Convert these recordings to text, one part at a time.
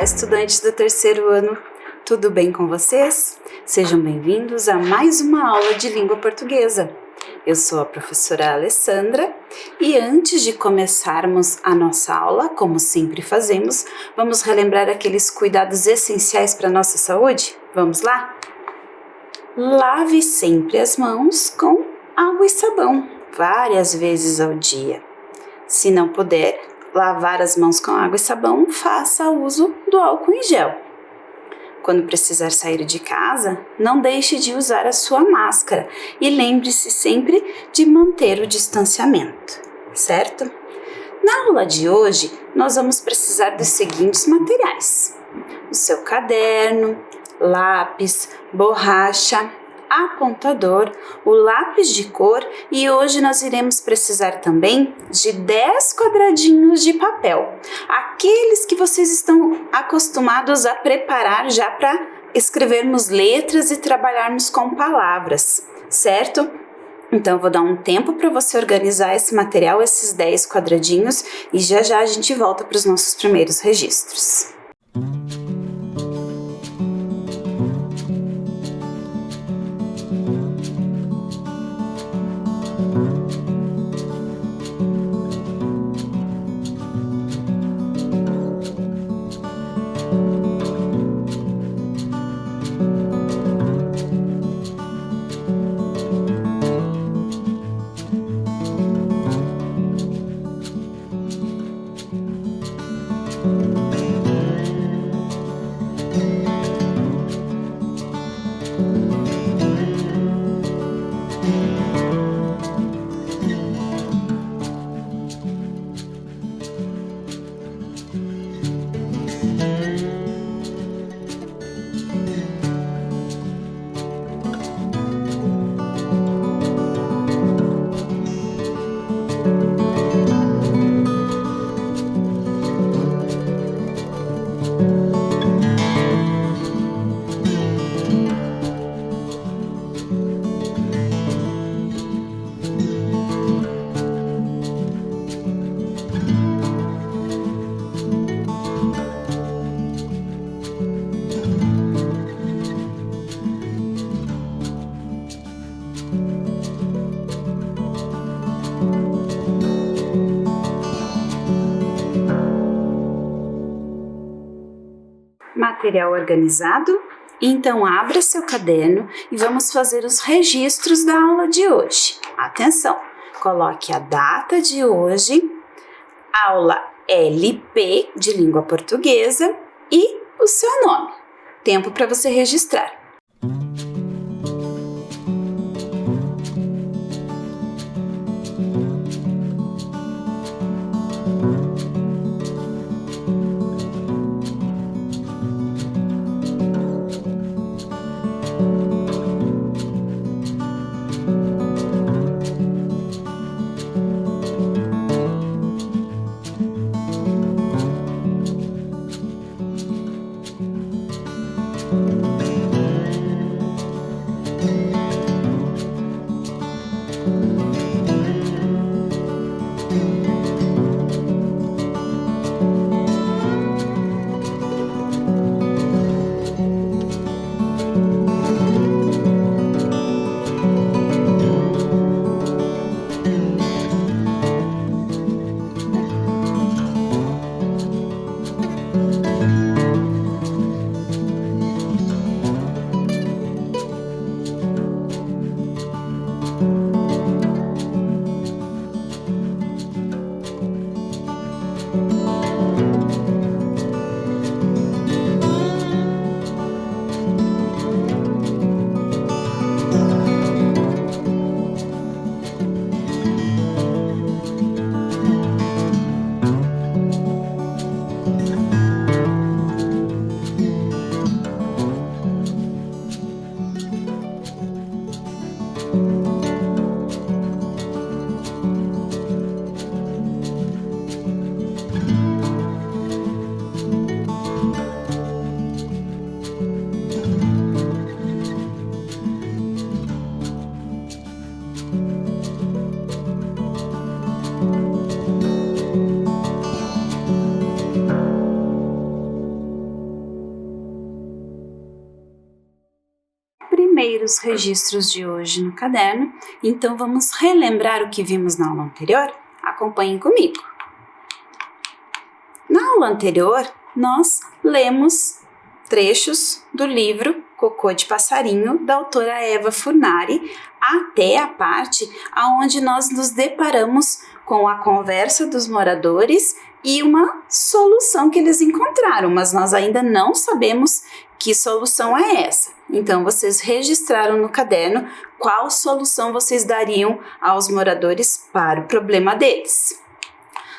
estudantes do terceiro ano, tudo bem com vocês? Sejam bem-vindos a mais uma aula de língua portuguesa. Eu sou a professora Alessandra e antes de começarmos a nossa aula, como sempre fazemos, vamos relembrar aqueles cuidados essenciais para a nossa saúde? Vamos lá? Lave sempre as mãos com água e sabão, várias vezes ao dia. Se não puder lavar as mãos com água e sabão, faça uso do álcool em gel. Quando precisar sair de casa, não deixe de usar a sua máscara e lembre-se sempre de manter o distanciamento, certo? Na aula de hoje, nós vamos precisar dos seguintes materiais: o seu caderno, lápis, borracha, apontador, o lápis de cor e hoje nós iremos precisar também de 10 quadradinhos de papel, aqueles que vocês estão acostumados a preparar já para escrevermos letras e trabalharmos com palavras, certo? Então eu vou dar um tempo para você organizar esse material, esses 10 quadradinhos e já já a gente volta para os nossos primeiros registros. Material organizado? Então abra seu caderno e vamos fazer os registros da aula de hoje. Atenção, coloque a data de hoje, aula LP de língua portuguesa e o seu nome. Tempo para você registrar. primeiros registros de hoje no caderno, então vamos relembrar o que vimos na aula anterior? Acompanhem comigo. Na aula anterior, nós lemos trechos do livro Cocô de Passarinho, da autora Eva Furnari, até a parte onde nós nos deparamos com a conversa dos moradores e uma solução que eles encontraram, mas nós ainda não sabemos que solução é essa. Então, vocês registraram no caderno qual solução vocês dariam aos moradores para o problema deles.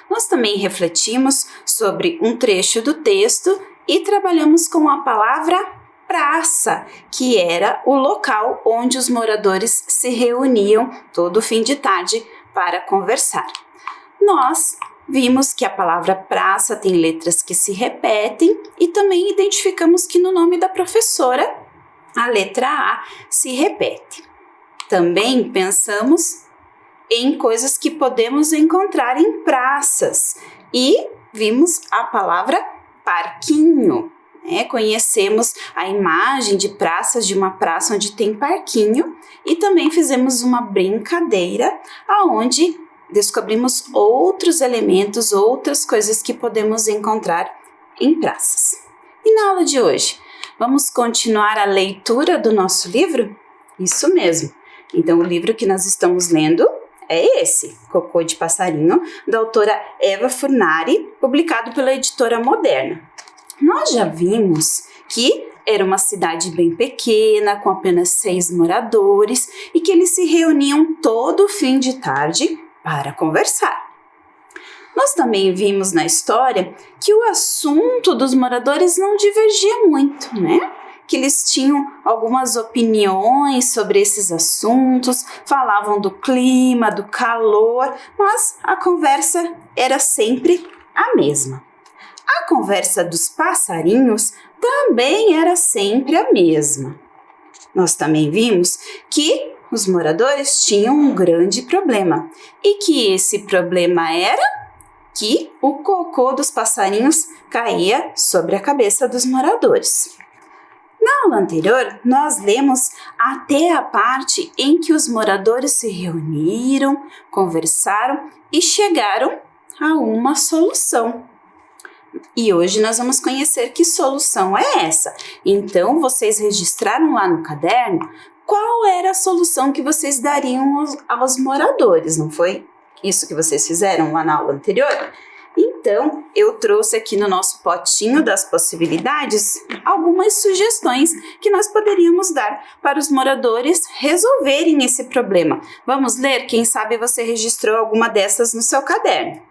Nós também refletimos sobre um trecho do texto e trabalhamos com a palavra praça, que era o local onde os moradores se reuniam todo fim de tarde para conversar. Nós vimos que a palavra praça tem letras que se repetem e também identificamos que no nome da professora a letra A se repete. Também pensamos em coisas que podemos encontrar em praças e vimos a palavra parquinho. Conhecemos a imagem de praças, de uma praça onde tem parquinho, e também fizemos uma brincadeira onde descobrimos outros elementos, outras coisas que podemos encontrar em praças. E na aula de hoje, vamos continuar a leitura do nosso livro? Isso mesmo! Então, o livro que nós estamos lendo é esse, Cocô de Passarinho, da autora Eva Furnari, publicado pela editora Moderna. Nós já vimos que era uma cidade bem pequena, com apenas 6 moradores, e que eles se reuniam todo fim de tarde para conversar. Nós também vimos na história que o assunto dos moradores não divergia muito, que eles tinham algumas opiniões sobre esses assuntos, falavam do clima, do calor, mas a conversa era sempre a mesma. A conversa dos passarinhos também era sempre a mesma. Nós também vimos que os moradores tinham um grande problema e que esse problema era que o cocô dos passarinhos caía sobre a cabeça dos moradores. Na aula anterior, nós lemos até a parte em que os moradores se reuniram, conversaram e chegaram a uma solução. E hoje nós vamos conhecer que solução é essa. Então, vocês registraram lá no caderno qual era a solução que vocês dariam aos moradores, não foi isso que vocês fizeram lá na aula anterior? Então, eu trouxe aqui no nosso potinho das possibilidades algumas sugestões que nós poderíamos dar para os moradores resolverem esse problema. Vamos ler? Quem sabe você registrou alguma dessas no seu caderno.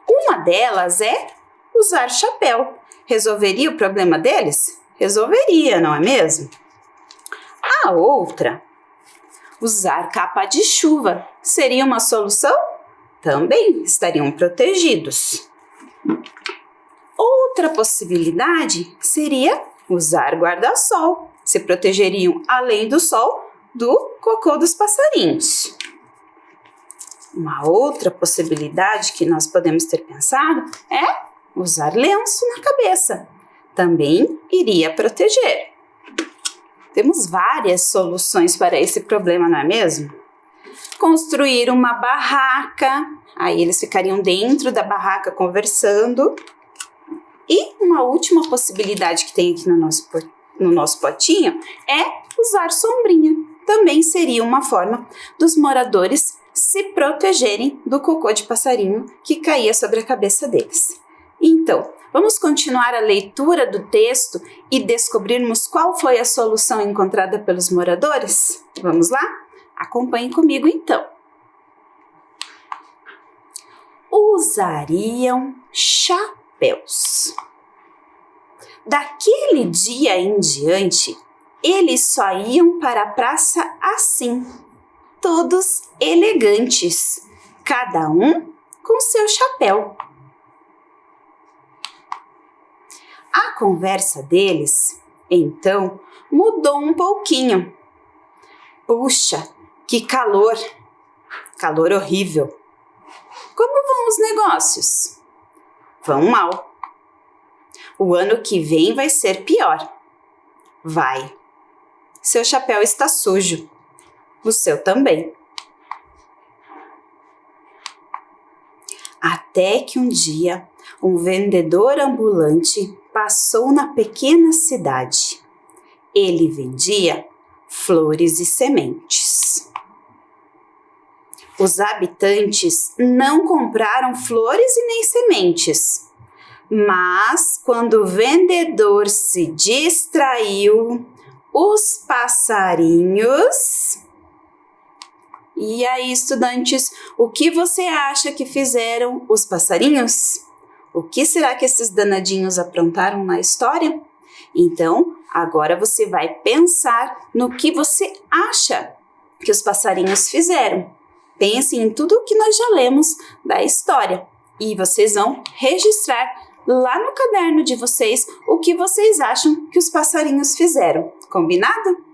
Uma delas é usar chapéu. Resolveria o problema deles? Resolveria, não é mesmo? A outra, usar capa de chuva. Seria uma solução? Também estariam protegidos. Outra possibilidade seria usar guarda-sol. Se protegeriam, além do sol, do cocô dos passarinhos. Uma outra possibilidade que nós podemos ter pensado é usar lenço na cabeça. Também iria proteger. Temos várias soluções para esse problema, não é mesmo? Construir uma barraca, aí eles ficariam dentro da barraca conversando. E uma última possibilidade que tem aqui no nosso potinho é usar sombrinha. Também seria uma forma dos moradores se protegerem do cocô de passarinho que caía sobre a cabeça deles. Então, vamos continuar a leitura do texto e descobrirmos qual foi a solução encontrada pelos moradores? Vamos lá? Acompanhem comigo então. Usariam chapéus. Daquele dia em diante, eles só iam para a praça assim, todos elegantes, cada um com seu chapéu. A conversa deles, então, mudou um pouquinho. Puxa, que calor! Calor horrível! Como vão os negócios? Vão mal. O ano que vem vai ser pior. Vai. Seu chapéu está sujo. O seu também. Até que um dia, um vendedor ambulante passou na pequena cidade. Ele vendia flores e sementes. Os habitantes não compraram flores e nem sementes, mas quando o vendedor se distraiu, os passarinhos... E aí, estudantes, o que você acha que fizeram os passarinhos? O que será que esses danadinhos aprontaram na história? Então, agora você vai pensar no que você acha que os passarinhos fizeram. Pense em tudo o que nós já lemos da história e vocês vão registrar lá no caderno de vocês o que vocês acham que os passarinhos fizeram. Combinado?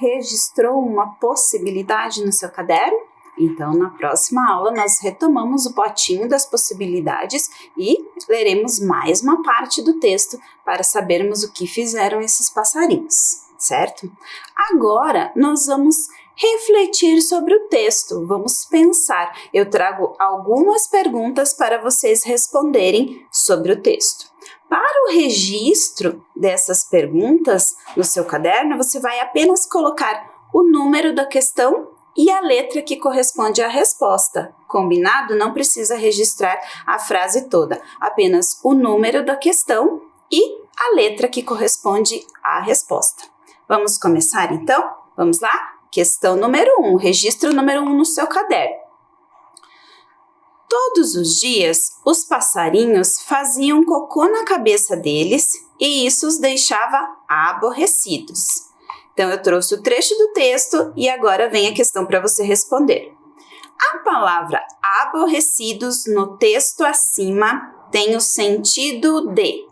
Registrou uma possibilidade no seu caderno? Então, na próxima aula, nós retomamos o potinho das possibilidades e leremos mais uma parte do texto para sabermos o que fizeram esses passarinhos, certo? Agora, nós vamos refletir sobre o texto, vamos pensar. Eu trago algumas perguntas para vocês responderem sobre o texto. Para o registro dessas perguntas no seu caderno, você vai apenas colocar o número da questão e a letra que corresponde à resposta. Combinado? Não precisa registrar a frase toda, apenas o número da questão e a letra que corresponde à resposta. Vamos começar então? Vamos lá? Questão número 1, registro número 1 no seu caderno. Todos os dias, os passarinhos faziam cocô na cabeça deles e isso os deixava aborrecidos. Então, eu trouxe o trecho do texto e agora vem a questão para você responder. A palavra aborrecidos no texto acima tem o sentido de...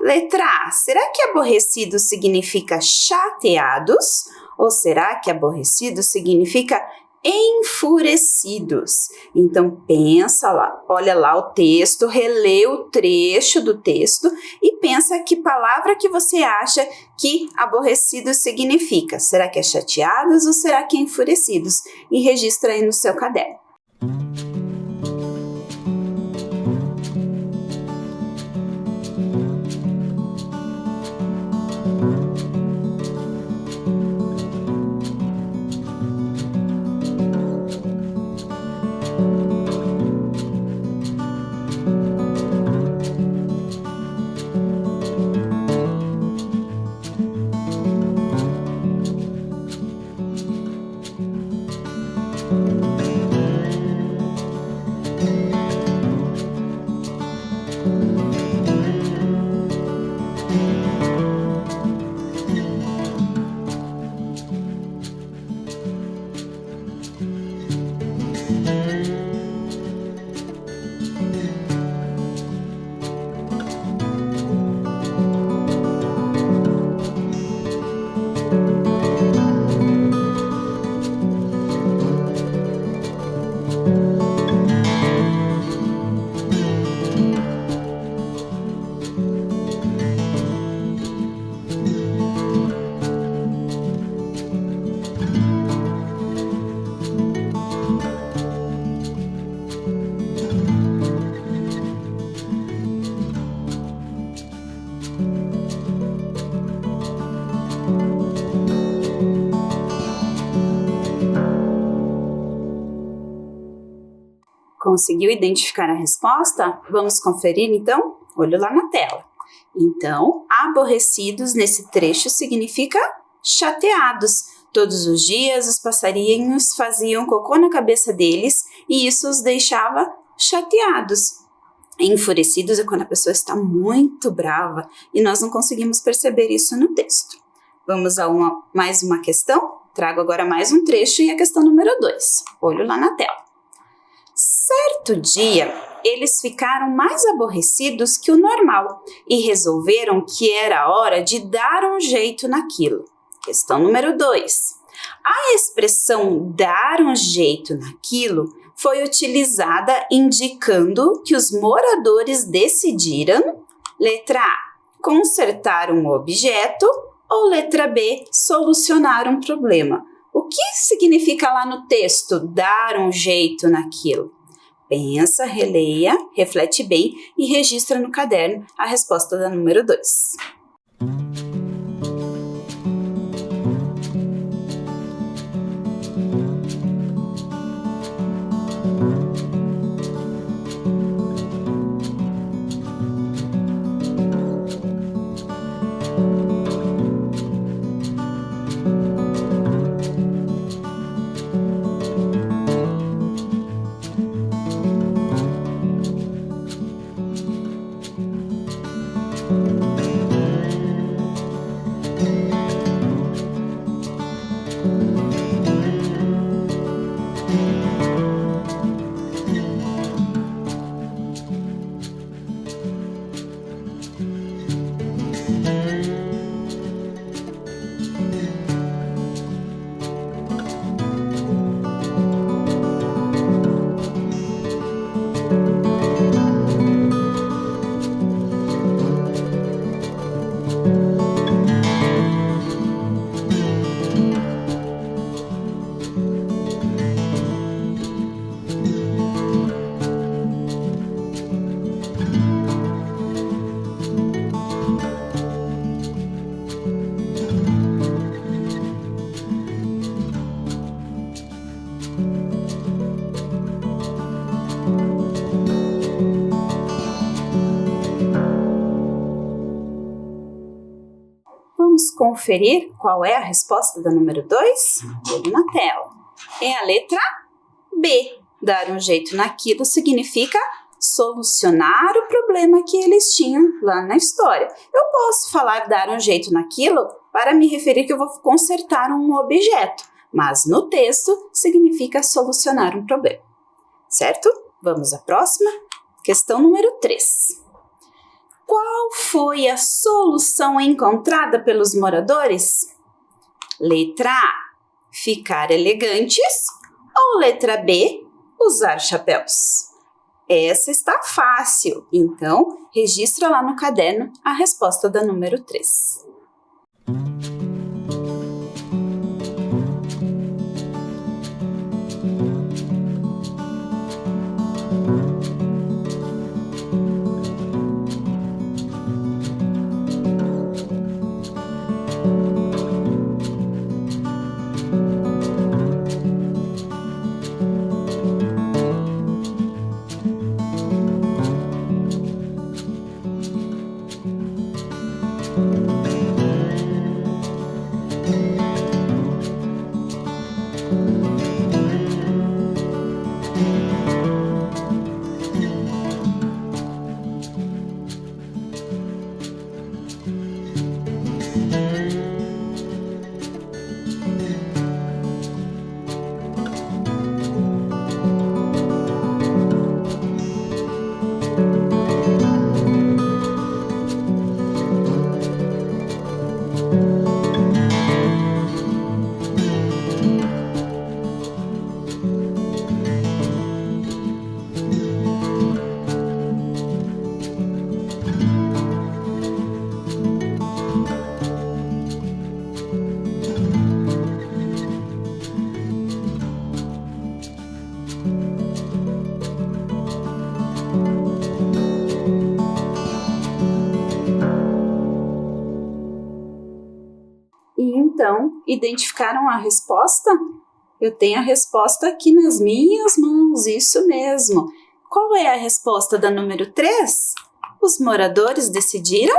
Letra A. Será que aborrecidos significa chateados? Ou será que aborrecidos significa enfurecidos? Então pensa lá, olha lá o texto, relê o trecho do texto e pensa que palavra que você acha que aborrecidos significa. Será que é chateados ou será que é enfurecidos? E registra aí no seu caderno. Conseguiu identificar a resposta? Vamos conferir então? Olho lá na tela. Então, aborrecidos nesse trecho significa chateados. Todos os dias os passarinhos faziam cocô na cabeça deles e isso os deixava chateados. Enfurecidos é quando a pessoa está muito brava e nós não conseguimos perceber isso no texto. Vamos a mais uma questão? Trago agora mais um trecho e a questão número 2. Olho lá na tela. Certo dia, eles ficaram mais aborrecidos que o normal e resolveram que era hora de dar um jeito naquilo. Questão número 2. A expressão dar um jeito naquilo foi utilizada indicando que os moradores decidiram, letra A, consertar um objeto ou letra B, solucionar um problema. O que significa lá no texto dar um jeito naquilo? Pensa, releia, reflete bem e registra no caderno a resposta da número 2. Vamos conferir qual é a resposta da número 2? Olho na tela. É a letra B. Dar um jeito naquilo significa solucionar o problema que eles tinham lá na história. Eu posso falar dar um jeito naquilo para me referir que eu vou consertar um objeto, mas no texto significa solucionar um problema, certo? Vamos à próxima. Questão número 3. Qual foi a solução encontrada pelos moradores? Letra A, ficar elegantes, ou letra B, usar chapéus? Essa está fácil, então registra lá no caderno a resposta da número 3. E então, identificaram a resposta? Eu tenho a resposta aqui nas minhas mãos, isso mesmo. Qual é a resposta da número 3? Os moradores decidiram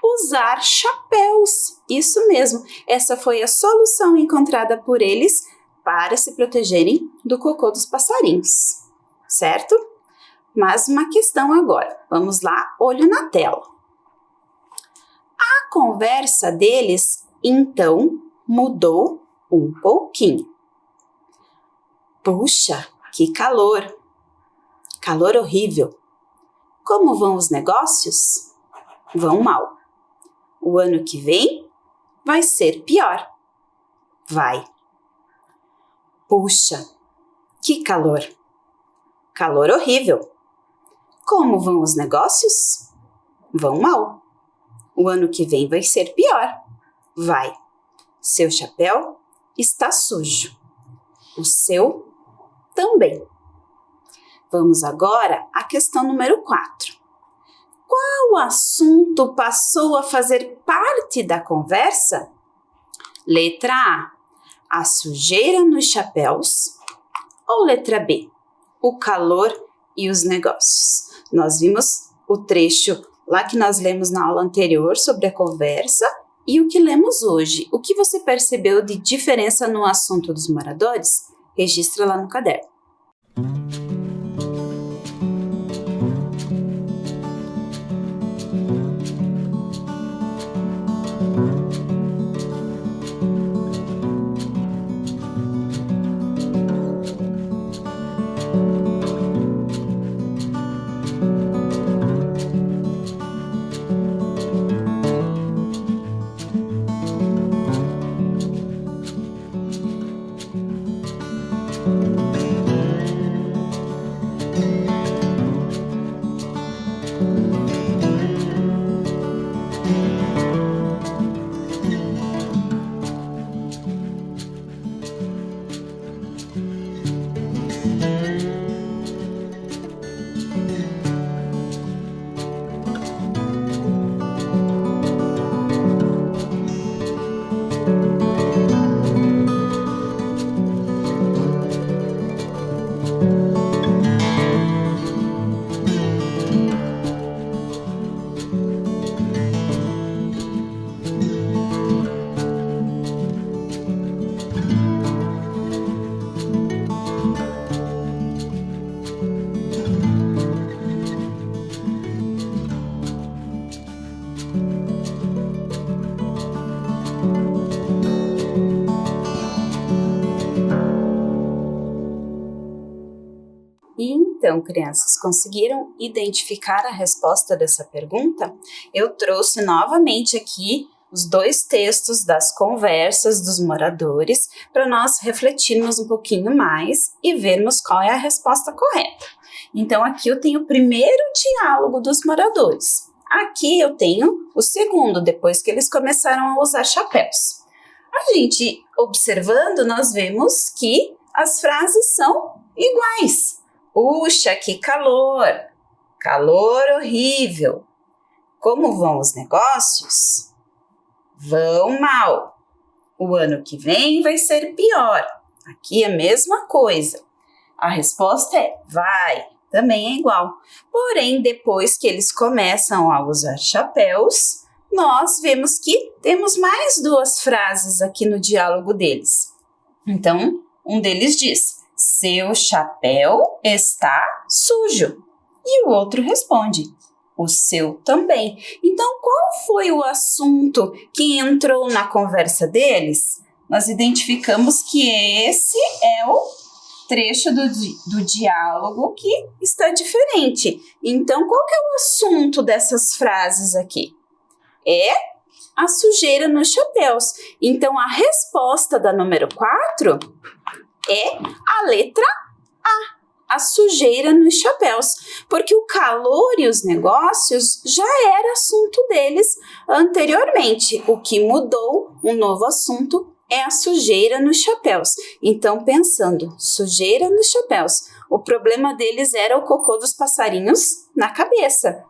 usar chapéus. Isso mesmo, essa foi a solução encontrada por eles para se protegerem do cocô dos passarinhos, certo? Mas uma questão agora, vamos lá, olho na tela. A conversa deles, então, mudou um pouquinho. Puxa, que calor! Calor horrível! Como vão os negócios? Vão mal. O ano que vem vai ser pior. Vai. Puxa, que calor! Calor horrível! Como vão os negócios? Vão mal. O ano que vem vai ser pior. Vai. Seu chapéu está sujo. O seu também. Vamos agora à questão número 4. Qual assunto passou a fazer parte da conversa? Letra A sujeira nos chapéus. Ou letra B, o calor e os negócios. Nós vimos o trecho lá que nós lemos na aula anterior sobre a conversa e o que lemos hoje. O que você percebeu de diferença no assunto dos moradores? Registra lá no caderno. Então, crianças, conseguiram identificar a resposta dessa pergunta? Eu trouxe novamente aqui os 2 textos das conversas dos moradores para nós refletirmos um pouquinho mais e vermos qual é a resposta correta. Então, aqui eu tenho o primeiro diálogo dos moradores. Aqui eu tenho o segundo, depois que eles começaram a usar chapéus. A gente observando, nós vemos que as frases são iguais. Puxa, que calor! Calor horrível! Como vão os negócios? Vão mal. O ano que vem vai ser pior. Aqui é a mesma coisa. A resposta é vai, também é igual. Porém, depois que eles começam a usar chapéus, nós vemos que temos mais 2 frases aqui no diálogo deles. Então, um deles diz: seu chapéu está sujo. E o outro responde: o seu também. Então, qual foi o assunto que entrou na conversa deles? Nós identificamos que esse é o trecho do diálogo que está diferente. Então, qual que é o assunto dessas frases aqui? É a sujeira nos chapéus. Então, a resposta da número 4 é a letra A sujeira nos chapéus, porque o calor e os negócios já era assunto deles anteriormente. O que mudou, um novo assunto, é a sujeira nos chapéus. Então, pensando, sujeira nos chapéus, o problema deles era o cocô dos passarinhos na cabeça.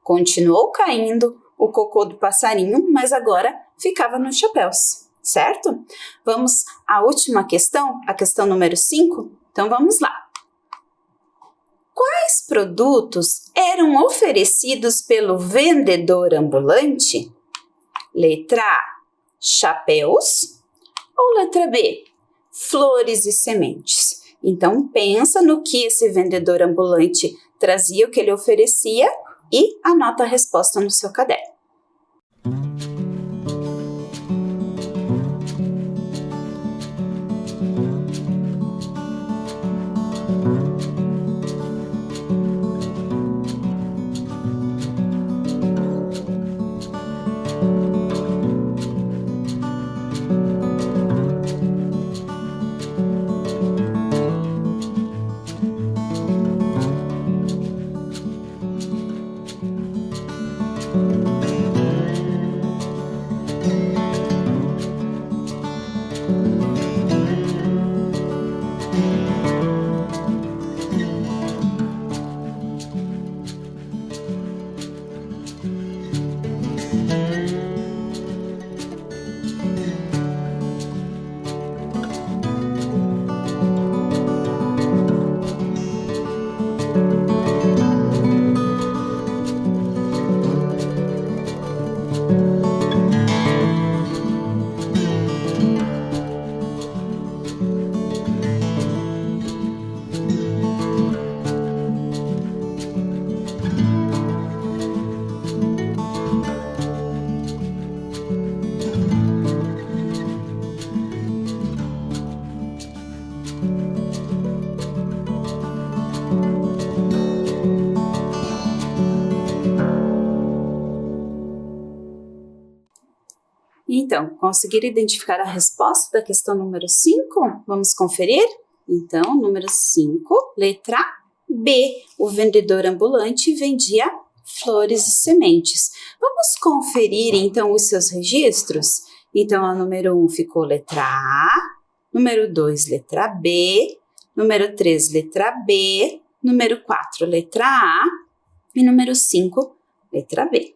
Continuou caindo o cocô do passarinho, mas agora ficava nos chapéus. certo? Vamos à última questão, a questão número 5? Então vamos lá. Quais produtos eram oferecidos pelo vendedor ambulante? Letra A, chapéus, ou letra B, flores e sementes? Então pensa no que esse vendedor ambulante trazia, o que ele oferecia e anota a resposta no seu caderno. Então, conseguiram identificar a resposta da questão número 5? Vamos conferir? Então, número 5, letra B. O vendedor ambulante vendia flores e sementes. Vamos conferir, então, os seus registros? Então, a número 1 ficou letra A, número 2, letra B, número 3, letra B, número 4, letra A e número 5, letra B.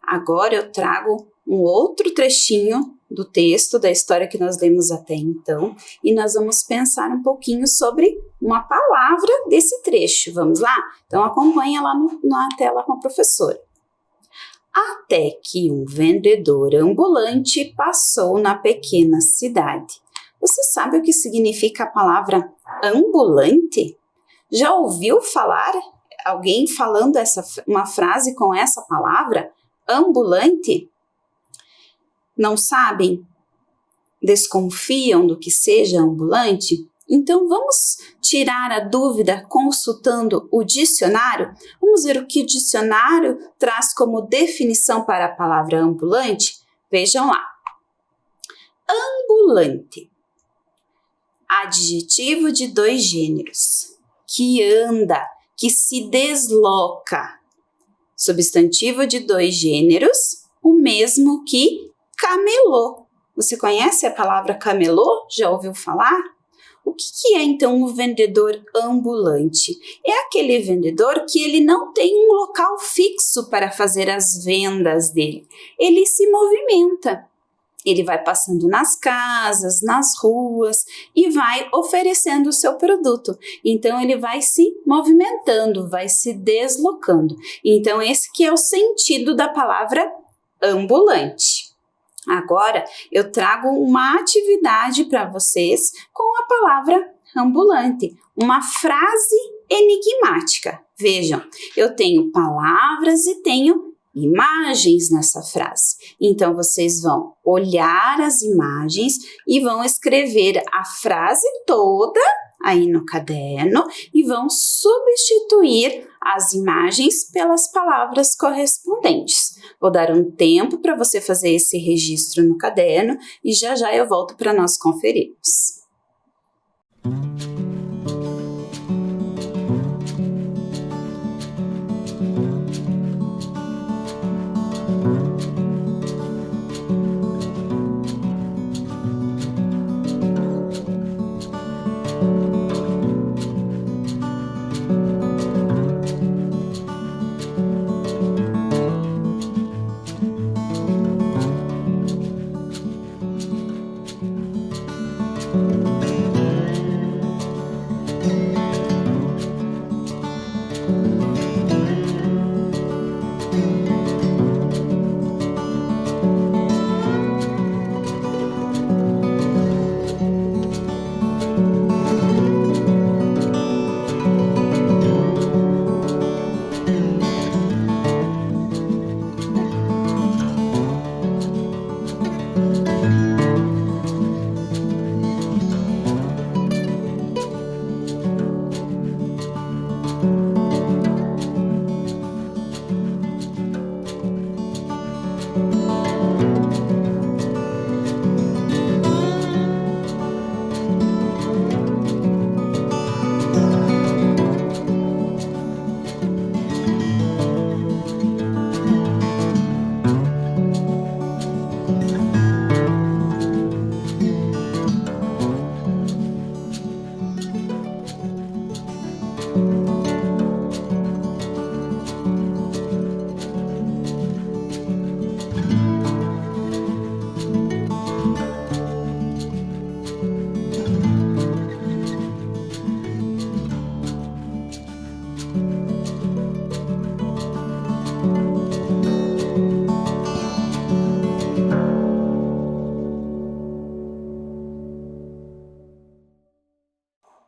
Agora eu trago um outro trechinho do texto, da história que nós lemos até então, e nós vamos pensar um pouquinho sobre uma palavra desse trecho. Vamos lá? Então acompanha lá na tela com a professora. Até que um vendedor ambulante passou na pequena cidade. Você sabe o que significa a palavra ambulante? Já ouviu falar alguém falando uma frase com essa palavra? Ambulante? Não sabem? Desconfiam do que seja ambulante? Então vamos tirar a dúvida consultando o dicionário? Vamos ver o que o dicionário traz como definição para a palavra ambulante? Vejam lá. Ambulante. Adjetivo de 2 gêneros. Que anda, que se desloca. Substantivo de 2 gêneros, o mesmo que camelô. Você conhece a palavra camelô? Já ouviu falar? O que é então um vendedor ambulante? É aquele vendedor que ele não tem um local fixo para fazer as vendas dele. Ele se movimenta. Ele vai passando nas casas, nas ruas e vai oferecendo o seu produto. Então, ele vai se movimentando, vai se deslocando. Então, esse que é o sentido da palavra ambulante. Agora, eu trago uma atividade para vocês com a palavra ambulante, uma frase enigmática. Vejam, eu tenho palavras e tenho imagens nessa frase. Então, vocês vão olhar as imagens e vão escrever a frase toda aí no caderno e vão substituir as imagens pelas palavras correspondentes. Vou dar um tempo para você fazer esse registro no caderno e já já eu volto para nós conferirmos.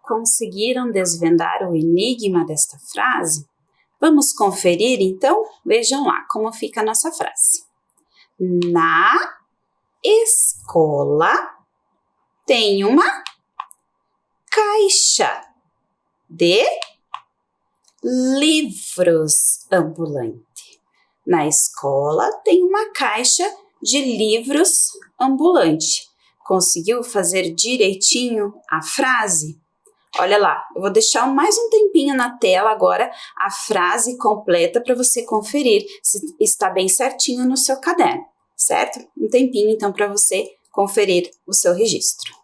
Conseguiram desvendar o enigma desta frase? Vamos conferir então? Vejam lá como fica a nossa frase. Na escola tem uma caixa de livros ambulante. Na escola tem uma caixa de livros ambulante. Conseguiu fazer direitinho a frase? Olha lá, eu vou deixar mais um tempinho na tela agora a frase completa para você conferir se está bem certinho no seu caderno, certo? Um tempinho então para você conferir o seu registro.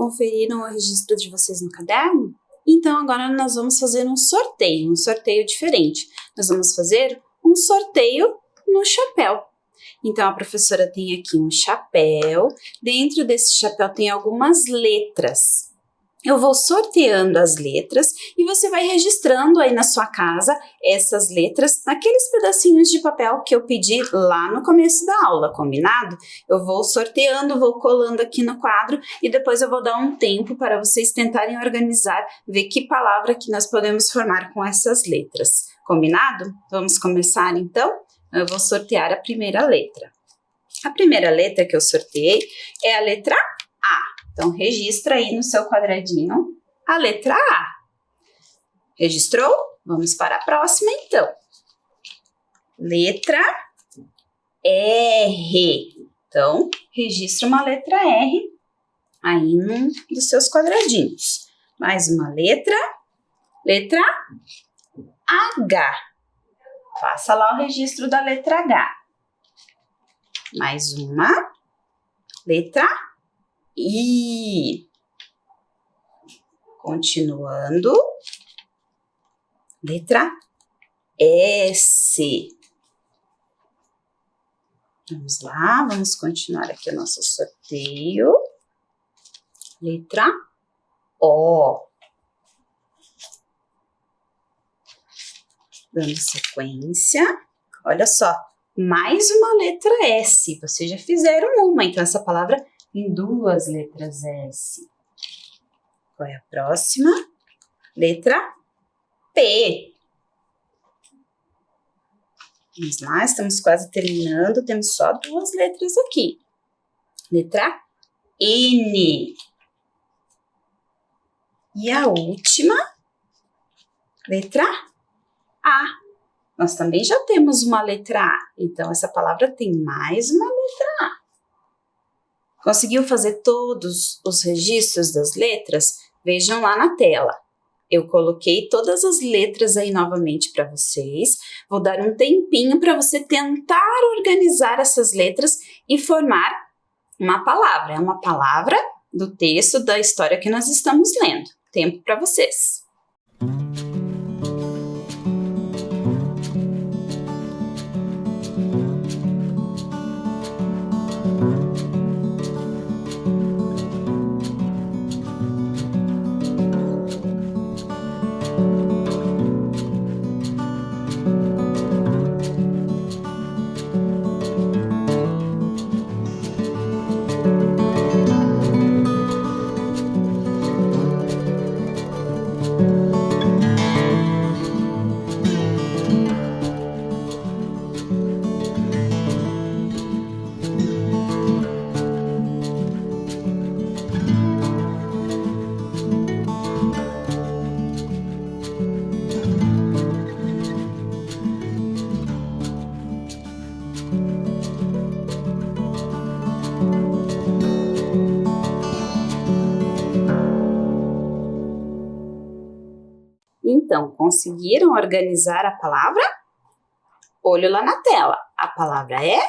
Conferiram o registro de vocês no caderno? Então agora nós vamos fazer um sorteio diferente. Nós vamos fazer um sorteio no chapéu. Então a professora tem aqui um chapéu, dentro desse chapéu tem algumas letras. Eu vou sorteando as letras e você vai registrando aí na sua casa essas letras naqueles pedacinhos de papel que eu pedi lá no começo da aula, combinado? Eu vou sorteando, vou colando aqui no quadro e depois eu vou dar um tempo para vocês tentarem organizar, ver que palavra que nós podemos formar com essas letras, combinado? Vamos começar então? Eu vou sortear a primeira letra. A primeira letra que eu sorteei é a letra A. Então, registra aí no seu quadradinho a letra A. Registrou? Vamos para a próxima, então. Letra R. Então, registra uma letra R aí num dos seus quadradinhos. Mais uma letra. Letra H. Faça lá o registro da letra H. Mais uma. Letra I. Continuando. Letra S. Vamos lá, vamos continuar aqui o nosso sorteio. Letra O. Dando sequência. Olha só, mais uma letra S. Vocês já fizeram uma, então essa palavra tem duas letras S. Qual é a próxima? Letra P. Vamos lá, estamos quase terminando, temos só duas letras aqui. Letra N. E a última, letra A. Nós também já temos uma letra A, então essa palavra tem mais uma letra A. Conseguiu fazer todos os registros das letras? Vejam lá na tela. Eu coloquei todas as letras aí novamente para vocês. Vou dar um tempinho para você tentar organizar essas letras e formar uma palavra. É uma palavra do texto da história que nós estamos lendo. Tempo para vocês. Então, conseguiram organizar a palavra? Olho lá na tela. A palavra é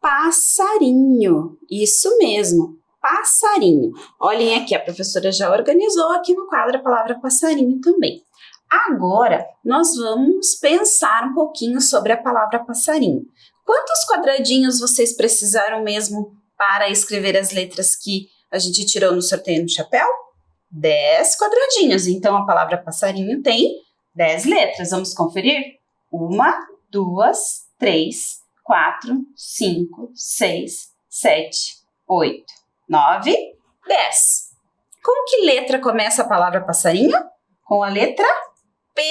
passarinho. Isso mesmo, passarinho. Olhem aqui, a professora já organizou aqui no quadro a palavra passarinho também. Agora, nós vamos pensar um pouquinho sobre a palavra passarinho. Quantos quadradinhos vocês precisaram mesmo para escrever as letras que a gente tirou no sorteio no chapéu? 10 quadradinhos. Então, a palavra passarinho tem 10 letras. Vamos conferir? 1, 2, 3, 4, 5, 6, 7, 8, 9, 10. Com que letra começa a palavra passarinho? Com a letra P.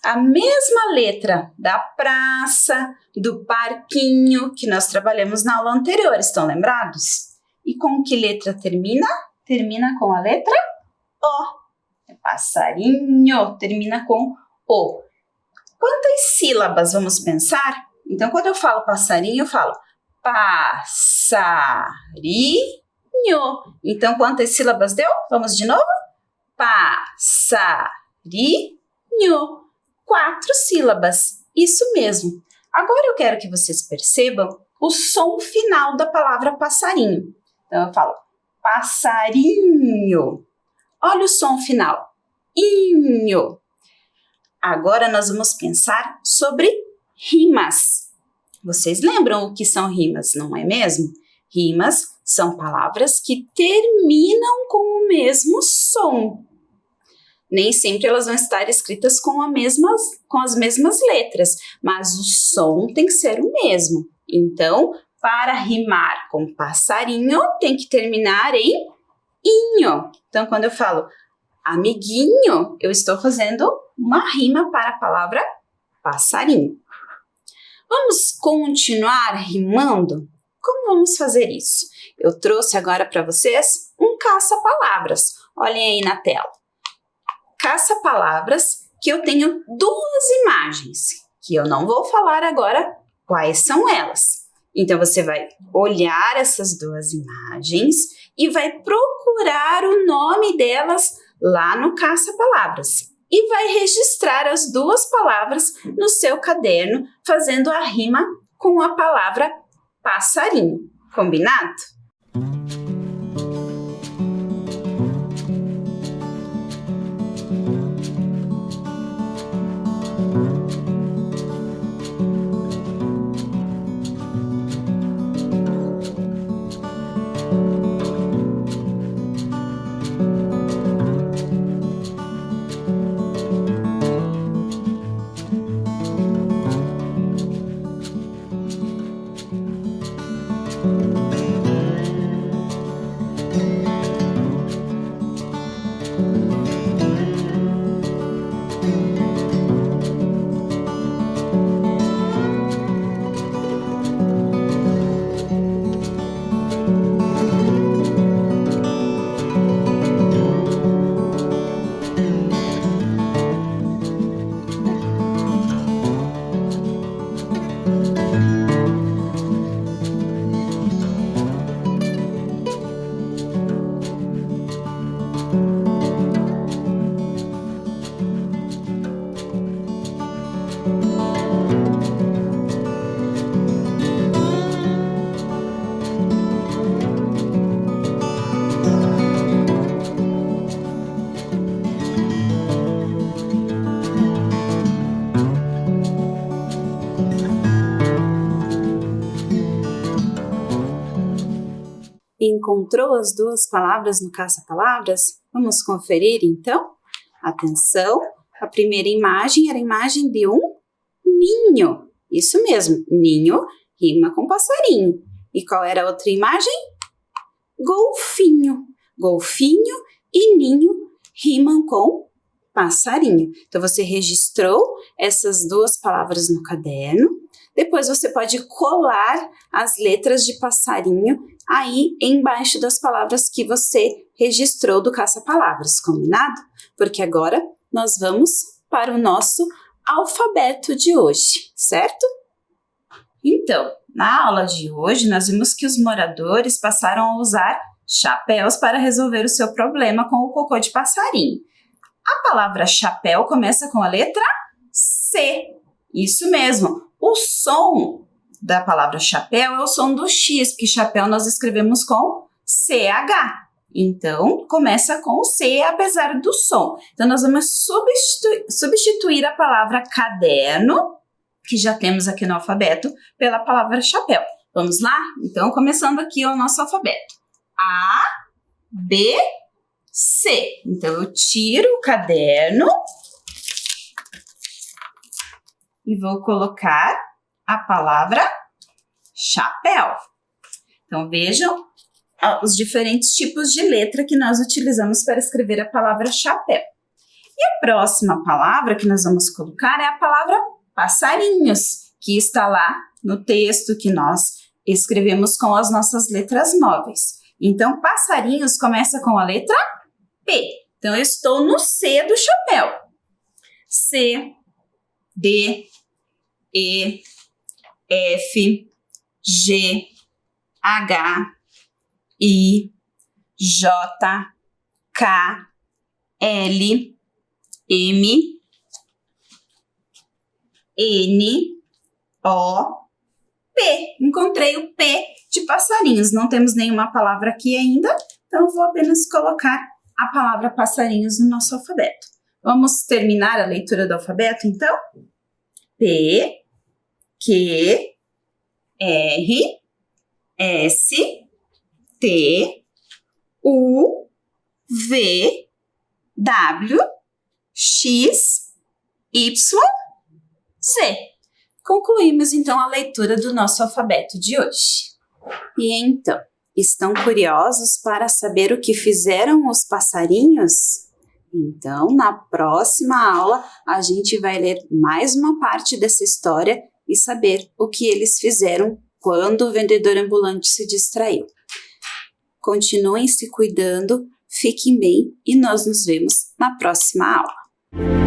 A mesma letra da praça, do parquinho, que nós trabalhamos na aula anterior. Estão lembrados? E com que letra termina? Termina com a letra O. É passarinho, termina com O. Quantas sílabas vamos pensar? Então, quando eu falo passarinho, eu falo passarinho. Então, quantas sílabas deu? Vamos de novo? Passarinho. 4 sílabas. Isso mesmo. Agora eu quero que vocês percebam o som final da palavra passarinho. Então, eu falo passarinho. Olha o som final. Inho. Agora nós vamos pensar sobre rimas. Vocês lembram o que são rimas, não é mesmo? Rimas são palavras que terminam com o mesmo som. Nem sempre elas vão estar escritas com as mesmas letras, mas o som tem que ser o mesmo. Então, para rimar com passarinho, tem que terminar em inho. Então, quando eu falo amiguinho, eu estou fazendo uma rima para a palavra passarinho. Vamos continuar rimando? Como vamos fazer isso? Eu trouxe agora para vocês um caça-palavras. Olhem aí na tela. Caça-palavras que eu tenho 2 imagens, que eu não vou falar agora quais são elas. Então, você vai olhar essas 2 imagens e vai procurar o nome delas lá no caça-palavras. E vai registrar as 2 palavras no seu caderno, fazendo a rima com a palavra passarinho. Combinado? Encontrou as duas palavras no caça-palavras? Vamos conferir então? Atenção, a primeira imagem era a imagem de um ninho. Isso mesmo, ninho rima com passarinho. E qual era a outra imagem? Golfinho. Golfinho e ninho rimam com passarinho. Então, você registrou essas duas palavras no caderno. Depois, você pode colar as letras de passarinho aí embaixo das palavras que você registrou do caça-palavras, combinado? Porque agora nós vamos para o nosso alfabeto de hoje, certo? Então, na aula de hoje, nós vimos que os moradores passaram a usar chapéus para resolver o seu problema com o cocô de passarinho. A palavra chapéu começa com a letra C. Isso mesmo. O som da palavra chapéu é o som do X, porque chapéu nós escrevemos com CH. Então, começa com C, apesar do som. Então, nós vamos substituir a palavra caderno, que já temos aqui no alfabeto, pela palavra chapéu. Vamos lá? Então, começando aqui o nosso alfabeto. A, B, C. Então, eu tiro o caderno e vou colocar a palavra chapéu. Então, vejam os diferentes tipos de letra que nós utilizamos para escrever a palavra chapéu. E a próxima palavra que nós vamos colocar é a palavra passarinhos, que está lá no texto que nós escrevemos com as nossas letras móveis. Então, passarinhos começa com a letra P. Então, eu estou no C do chapéu. C, D, E, F, G, H, I, J, K, L, M, N, O, P. Encontrei o P de passarinhos. Não temos nenhuma palavra aqui ainda, então vou apenas colocar a palavra passarinhos no nosso alfabeto. Vamos terminar a leitura do alfabeto, então? P, Q, R, S, T, U, V, W, X, Y, Z. Concluímos então a leitura do nosso alfabeto de hoje. E então, estão curiosos para saber o que fizeram os passarinhos? Então, na próxima aula, a gente vai ler mais uma parte dessa história e saber o que eles fizeram quando o vendedor ambulante se distraiu. Continuem se cuidando, fiquem bem e nós nos vemos na próxima aula.